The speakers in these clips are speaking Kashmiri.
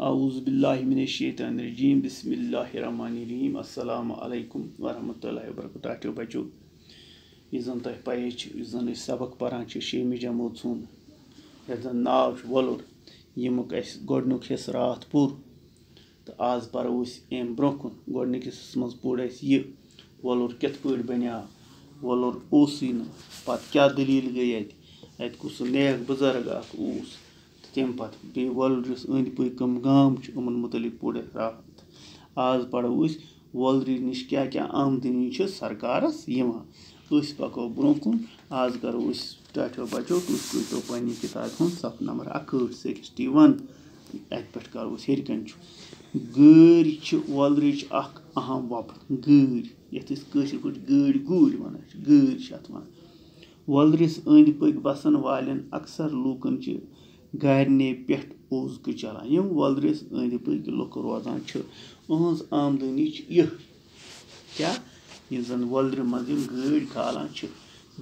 اعوذ باللہ من الشیطان الرجیم بسم اللہ الرحمن الرحیم السلام علیکم ورحمۃ اللہ وبرکاتہ بچو یُس زن تۄہہِ پَیی چھِ یُس زن أسۍ سبق پران چھِ 6مہِ جمٲژ ہُنٛد یَتھ زن ناو چھُ وۄلُر ییٚمیُک اَسہِ گۄڈنیُک حِصہٕ راتھ پوٚر تہٕ آز پرو أسۍ اَمہِ برونٛہہ کُن گۄڈنِکِس حِصَس منٛز پوٚر اَسہِ یہِ وۄلُر کِتھ پٲٹھۍ بنیٛاو وۄلُر اوسُے نہٕ پتہٕ کیٛاہ دٔلیٖل گٔے اَتہِ کُس سُہ نیک بُزرگ اکھ اوس تمہِ پتہٕ بیٚیہِ وۄلرِس أنٛدۍ پٔکۍ کٕم گام چھِ یِمن مُتعلِق پوٚر اَسہِ راتھ آز پرو أسۍ وۄلرِ نِش کیٛاہ کیٛاہ آمدٔنی چھِ سرکارس یِوان أسۍ پکو برونٛہہ کُن آز کرو أسۍ ٹاٹھیو بچو تُہۍ کٔرۍتو پننہِ کِتابہِ ہُنٛد صفحہٕ نمبر 61 اَتہِ پٮ۪ٹھ کرو أسۍ ہیٚرِ کَنۍ چھُ گٲرۍ چھِ وۄلرٕچ اکھ اہم وۄپر گٲرۍ یَتھ أسۍ کٲشِر پٲٹھۍ گٲڑۍ گوٗرۍ ونان چھِ گٲرۍ چھِ اتھ ونان وۄلرِس أنٛدۍ پٔکۍ بسن والٮ۪ن اکثر لوٗکن چھِ گارنہِ پٮ۪ٹھ اوزکہٕ چلان یِم وۄلرِس أنٛدۍ پٔکۍ لُکھ روزان چھِ أہنٛز آمدٔنی چھِ یِہے کیٛاہ یِم زن وۄلرِ منٛز یِم گٲڑۍ کھالان چھِ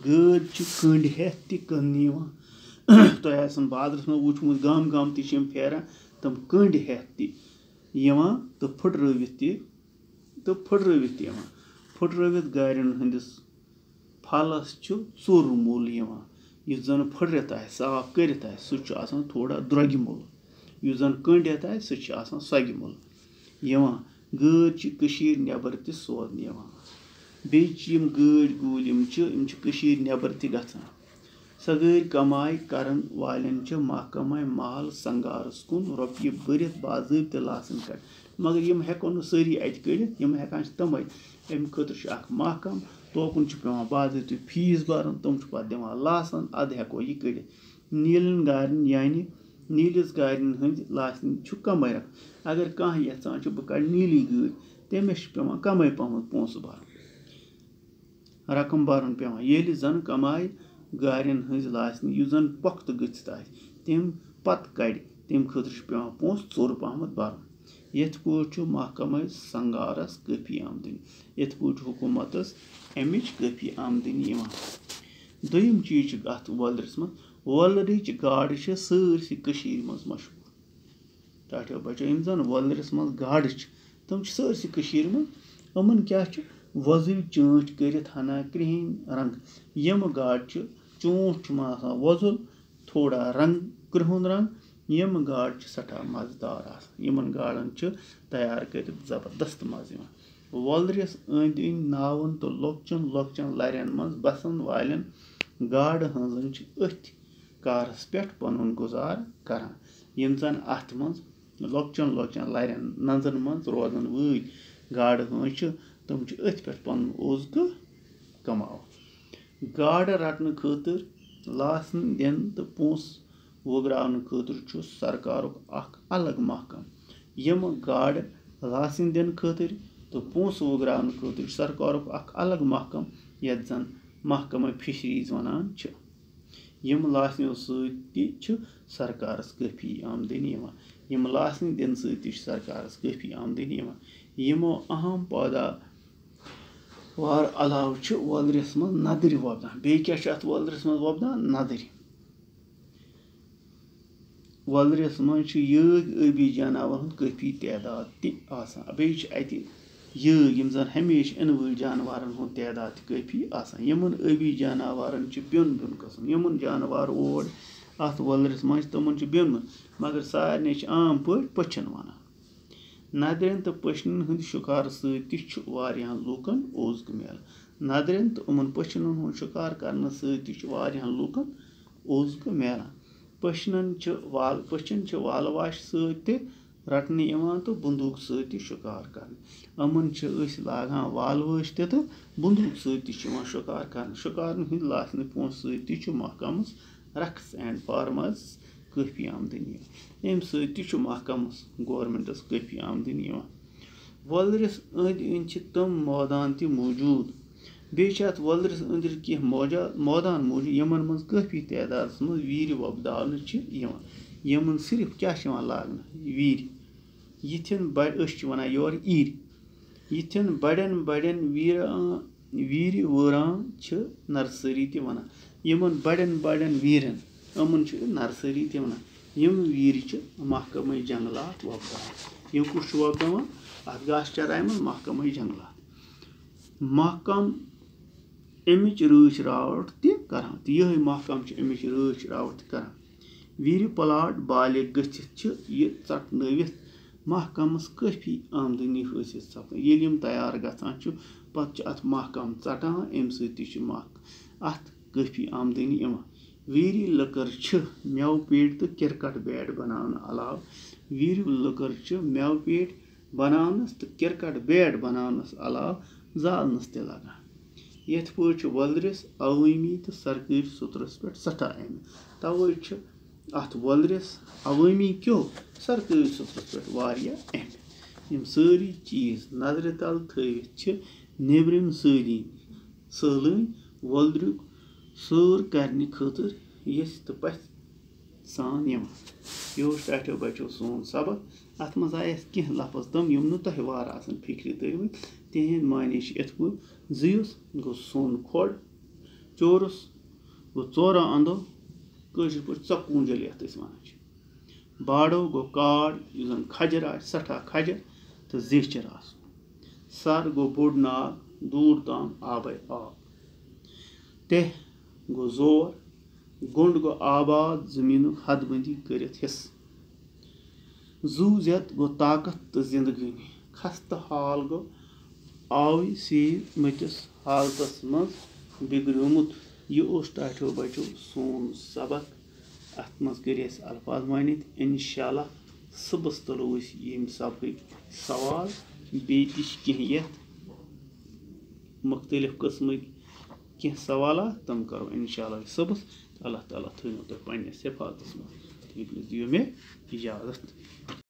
گٲڑۍ چھِ کٔنٛڈۍ ہٮ۪تھ تہِ کٕننہٕ یِوان تۄہہِ آسن بازرس منٛز وٕچھمُت گام گام تہِ چھِ یِم پھیران تِم کٔنٛڈۍ ہٮ۪تھ تہِ یِوان تہٕ پھٕٹرٲوِتھ تہِ یِوان پھٕٹرٲوِتھ گاڑٮ۪ن ہٕنٛدِس پھلس چھُ ژوٚر موٚل یِوان یُس زن پھٕٹرِتھ آسہِ صاف کٔرِتھ آسہِ سُہ چھُ آسان تھوڑا درٛوگہِ موٚل یُس زن کٔنٛڈِتھ آسہِ سُہ چھُ آسان سۄگہِ موٚل یِوان گٲڑۍ چھِ کٔشیٖر نٮ۪بر تہِ سوزنہٕ یِوان بیٚیہِ چھِ یِم گٲڑۍ گوٗلۍ یِم چھِ کٔشیٖر نٮ۪بر تہِ گژھان سۄ گٲڑۍ کماے کرن والٮ۪ن چھِ محکمے مال سنگارس کُن رۄپیہِ بٔرِتھ باضٲبطہٕ لاسن کڑِ مگر یِم ہٮ۪کو نہٕ سٲری اَتہِ کٔڑِتھ یِم ہٮ۪کان چھِ تِمے اَمہِ خٲطرٕ چھُ اکھ محکم توکُن چھُ پیٚوان باضٲبطہٕ فیٖس بَرُن تِم چھِ پَتہٕ دِوان لاسن اَدٕ ہٮ۪کو یہِ کٔڑِتھ نیٖلٮ۪ن گاڑٮ۪ن یعنی نیٖلِس گاڑٮ۪ن ہٕنٛدۍ لاسنہِ چھُ کمٕے رقم اگر کانٛہہ یژھان چھُ بہٕ کڑٕ نیٖلی گٲڑۍ تٔمِس چھُ پیٚوان کمٕے پہمتھ پونٛسہٕ بَرُن رقم بَرُن پیٚوان ییٚلہِ زن کمایہِ گاڑٮ۪ن ہٕنٛز لاسنہِ یُس زن پۄختہٕ گٔژھِتھ آسہِ تمہِ پتہٕ کڑِ تمہِ خٲطرٕ چھُ پیٚوان پونٛسہٕ ژوٚر پہمتھ بَرُن یِتھ پٲٹھۍ چھُ محکمے سنگارس کٲفی آمدنی یِتھ پٲٹھۍ چھُ حکوٗمتس اَمِچ کٲفی آمدنی یِوان دوٚیِم چیٖز چھُ اَتھ وۄلرِس منٛز وۄلرٕچ گاڈٕ چھِ سٲرسٕے کٔشیٖرِ منٛز مشہوٗر ٹاٹھیو بچو یِم زن وۄلرِس منٛز گاڈٕ چھِ تِم چھِ سٲرسٕے کٔشیٖرِ منٛز یِمن کیٛاہ چھُ وۄزٕلۍ چٲنٛٹھۍ کٔرِتھ ہنا کرٛہِنۍ رنٛگ یِم گاڈٕ چھِ چونٛٹھ چھُ آسان وۄزُل تھوڑا رنٛگ کرٛہُن رنٛگ یِم گاڈٕ چھِ سٮ۪ٹھاہ مزٕدار آسان یِمن گاڈن چھُ تیار کٔرِتھ زبردست مزٕ یِوان وۄلرِس أنٛدۍ أنٛدۍ ناوَن تہٕ لۄکچن لۄکچن لرٮ۪ن منٛز بسن والٮ۪ن گاڈٕ ہٲنزن چھِ أتھۍ کارس پٮ۪ٹھ پنُن گُزارٕ کران یِم زن اتھ منٛز لۄکچن لۄکچن لرٮ۪ن ننٛزن منٛز روزن وٲلۍ گاڈٕ ہٲنز چھِ تِم چھِ أتھۍ پٮ۪ٹھ پنُن اوزکہٕ کماوان گاڈٕ رٹنہٕ خٲطرٕ لاسنہٕ دِنہٕ تہٕ پونٛسہٕ وُگراونہٕ خٲطرٕ چھُ سرکارُک اکھ الگ محکم یِمہٕ گاڈٕ لاسنہٕ دِنہٕ خٲطرٕ تہٕ پونٛسہٕ وُگراونہٕ خٲطرٕ چھُ سرکارُک اکھ الگ محکم یتھ زن محکمے فِشریٖز ونان چھِ یِم لاسنیو سۭتۍ تہِ چھِ سرکارس کٲفی آمدنی یِوان یِم لاسنہٕ دِنہٕ سۭتۍ تہِ چھِ سرکارس کٲفی آمدنی یِوان یِمو اہم پٲداوار علاوٕ چھِ وۄلرِس منٛز نَدٕرۍ وۄپدان بیٚیہِ کیٛاہ چھُ اتھ وۄلرِس منٛز وۄپدان نَدٕرۍ وۄلرِس منٛز چھُ یٲگۍ ٲبی جاناوارن ہُنٛد کٲفی تعداد تہِ آسان بیٚیہِ چھِ اَتہِ یٲگۍ یِم زن ہمیشہٕ یِنہٕ وٲلۍ جاناوارن ہُنٛد تعداد تہِ کٲفی آسان یِمن ٲبی جاناوارن چھِ بیوٚن بیوٚن قٕسم یِمن جاناوار اور اتھ وۄلرِس منٛز چھِ تِمن چھُ بیوٚن بیوٚن مگر سارنٕے چھِ عام پٲٹھۍ پٔچھِن ونان نَدرٮ۪ن تہٕ پٔچھنٮ۪ن ہٕنٛدِ شِکارٕ سۭتۍ تہِ چھُ واریاہن لوٗکن اوزکہٕ میلان نَدرٮ۪ن تہٕ یِمن پٔچھِنن ہُنٛد شِکار کرنہٕ سۭتۍ تہِ چھُ واریاہن لوٗکن اوزکہٕ میلان پٔچھِن چھِ والہٕ واش سۭتۍ تہِ رٹنہٕ یِوان تہٕ بندوٗق سۭتۍ تہِ شِکار کرنہٕ یِمن چھِ أسۍ لاگان والہٕ وٲش تہِ تہٕ بندوٗق سۭتۍ تہِ چھِ یِوان شِکار کرنہٕ شِکارن ہٕنٛدۍ لاسنہٕ پونٛسہٕ سۭتۍ تہِ چھُ محکمس رقس اینڈ فارمٲرٕس کٲفی آمدنی یِوان اَمہِ سۭتۍ تہِ چھُ محکمس گورمینٹس کٲفی آمدنی یِوان وۄلرِس أنٛدۍ أنٛدۍ چھِ تِم مٲدان تہِ موٗجوٗد بیٚیہِ چھِ اتھ وۄلرِس أنٛدۍ أنٛدۍ کینٛہہ مٲدان موٗجوٗد یِمن منٛز کٲفی تعدادس منٛز ویٖرِ وۄپداونہٕ چھِ یِوان یِمن صرف کیٛاہ چھِ یِوان لاگنہٕ ویٖرِ یِتھٮ۪ن أسۍ چھِ وَنان یورٕ ایٖرِ یِتھٮ۪ن بڑٮ۪ن بڑٮ۪ن ویٖرِ وٲران چھِ نرسٔری تہِ وَنان یِمن بڑٮ۪ن بڑٮ۪ن ویٖرٮ۪ن یِمن چھِ نرسٔری تہِ وَنان यम वीर महकमे जंगलात वोपदान यम कुछ वोपदान अत गाछ चराई मन महकमे जंगलात महकम अमिच रच रावट तरान तो यह महकम अमिच रच रावट करान वीर प्लाट बालिग गथित यह चटनवित महकमस काफी आमदनी हासिल सपन ये तैयार गसान पत अत महकम चटान अम अत काफी आमदनी वीर लकर मेव पेट तो क्रिकेट बैट बनाने अलाव वीर लकर मेव पेट बनानस तो क्रिकेट बैट बनानस अलाव जालनस ते लगान ये पे वोलरिस अवामी तो सरकारी सुतरस पे सठा अहम तवे अत वोलरिस अवामी क्यों सरकारी सुतरस पे अहम यम सारी चीज नजर तल थवित नेबरिम सलन वोलर सर करने खतर यस तो पथ सान यह टाठो बचो सोन सबक अत मज आए कह लफज तम यम तुह वार फिक्र तरिमत तिहद माने इत पे जुस गो सोन खोड़ चोरस गो चोरा अंदो कशर पे चपूंजल ये वन बाड़ो गो काड़ जन खजर आ सठा खजर तो जेचर सर गो बोड़ नाग दूर ताम आबे आब तह गो जोर गुंड गो आबाद जमीन हदबंदी कर हिस जू जत गो ताकत तो जिंदगी खस्त हाल गो आव सीर मतिस हालतस मज बिगड़मुत यह टाठो बचो सोन सबक अत मज कर अल्फाज मानित इंशाल्लाह सुबह तुलो यम सबक सवाल बे कह मुख्तलिफ किस्म कह सवाल तम करो इंशाल्लाह सुबह अल्लाह ताला थो तुम पे हिफाजत मज दियो मे इजाजत।